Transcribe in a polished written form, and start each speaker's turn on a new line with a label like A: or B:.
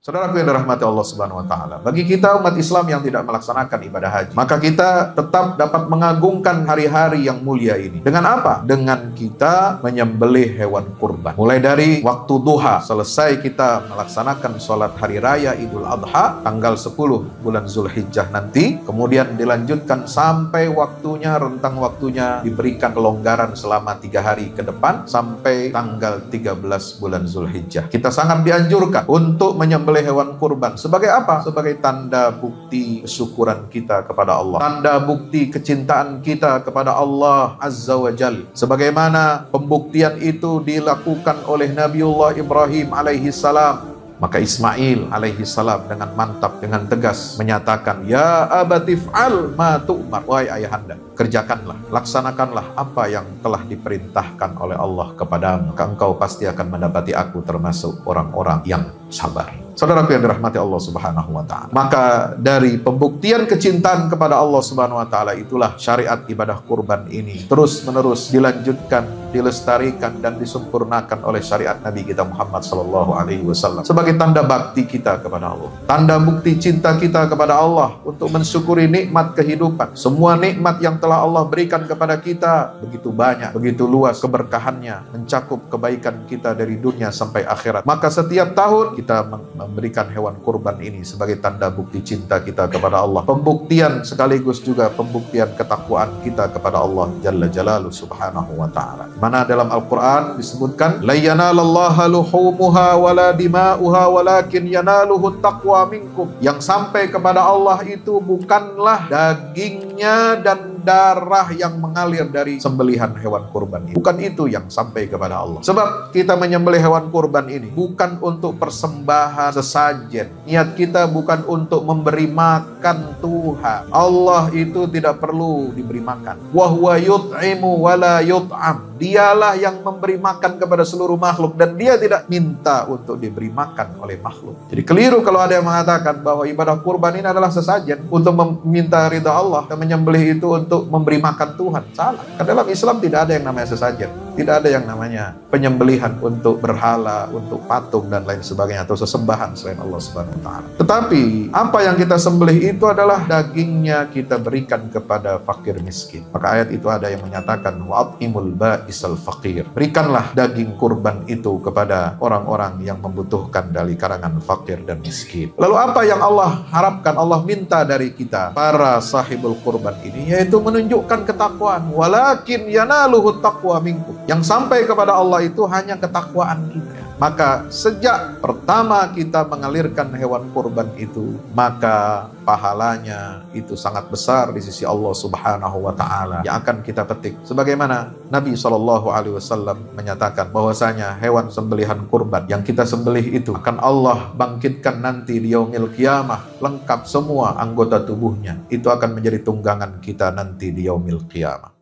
A: Saudaraku yang dirahmati Allah Subhanahu wa taala, bagi kita umat Islam yang tidak melaksanakan ibadah haji, maka kita tetap dapat mengagungkan hari-hari yang mulia ini. Dengan apa? Dengan kita menyembelih hewan kurban. Mulai dari waktu duha, selesai kita melaksanakan sholat hari raya Idul Adha tanggal 10 bulan Zulhijjah nanti, kemudian dilanjutkan sampai waktunya, rentang waktunya diberikan kelonggaran selama 3 hari ke depan sampai tanggal 13 bulan Zulhijjah. Kita sangat dianjurkan untuk menyembelih hewan kurban. Sebagai apa? Sebagai tanda bukti kesyukuran kita kepada Allah. Tanda bukti kecintaan kita kepada Allah Azza wa Jalla. Sebagaimana pembuktian itu dilakukan oleh Nabiullah Ibrahim alaihi salam. Maka Ismail alaihi salam dengan mantap, dengan tegas menyatakan, "Ya abatif'al ma tu'mar." Wahai ayahanda, kerjakanlah, laksanakanlah apa yang telah diperintahkan oleh Allah kepadamu, maka engkau pasti akan mendapati aku termasuk orang-orang yang sabar. Saudaraku yang dirahmati Allah Subhanahu wa taala, maka dari pembuktian kecintaan kepada Allah Subhanahu wa taala itulah syariat ibadah kurban ini terus-menerus dilanjutkan, dilestarikan dan disempurnakan oleh syariat Nabi kita Muhammad sallallahu alaihi wasallam sebagai tanda bakti kita kepada Allah, tanda bukti cinta kita kepada Allah untuk mensyukuri nikmat kehidupan. Semua nikmat yang telah Allah berikan kepada kita begitu banyak, begitu luas keberkahannya, mencakup kebaikan kita dari dunia sampai akhirat. Maka setiap tahun kita memberikan hewan kurban ini sebagai tanda bukti cinta kita kepada Allah, pembuktian sekaligus juga pembuktian ketakwaan kita kepada Allah Jalla Jalaluhu Subhanahu wa ta'ala. Mana dalam Al-Quran disebutkan, la yanalallaha luhumuha wala dima'uha walakin yanaluhu taqwa minkum. Yang sampai kepada Allah itu bukanlah dagingnya dan darah yang mengalir dari sembelihan hewan kurban ini. Bukan itu yang sampai kepada Allah. Sebab kita menyembelih hewan kurban ini bukan untuk persembahan sesajen. Niat kita bukan untuk memberi makan Tuhan. Allah itu tidak perlu diberi makan. Wa huwa yut'imu wa la yut'am. Dialah yang memberi makan kepada seluruh makhluk dan dia tidak minta untuk diberi makan oleh makhluk. Jadi keliru kalau ada yang mengatakan bahwa ibadah kurban ini adalah sesajen untuk meminta ridha Allah dan menyembelih itu untuk memberi makan Tuhan. Salah. Karena dalam Islam tidak ada yang namanya sesajen. Tidak ada yang namanya penyembelihan untuk berhala, untuk patung dan lain sebagainya atau sesembahan selain Allah Subhanahu wa taala. Tetapi apa yang kita sembelih itu adalah dagingnya kita berikan kepada fakir miskin. Maka ayat itu ada yang menyatakan wa'atimul ba'isal faqir. Berikanlah daging kurban itu kepada orang-orang yang membutuhkan dari kalangan fakir dan miskin. Lalu apa yang Allah harapkan, Allah minta dari kita para sahibul kurban ini, yaitu menunjukkan ketakwaan. Walakin yanaluhu taqwa minkum. Yang sampai kepada Allah itu hanya ketakwaan kita. Maka sejak pertama kita mengalirkan hewan kurban itu, maka pahalanya itu sangat besar di sisi Allah Subhanahu wa taala yang akan kita petik. Sebagaimana Nabi SAW menyatakan bahwasanya hewan sembelihan kurban yang kita sembelih itu akan Allah bangkitkan nanti di yaumil qiyamah, lengkap semua anggota tubuhnya. Itu akan menjadi tunggangan kita nanti di yaumil qiyamah.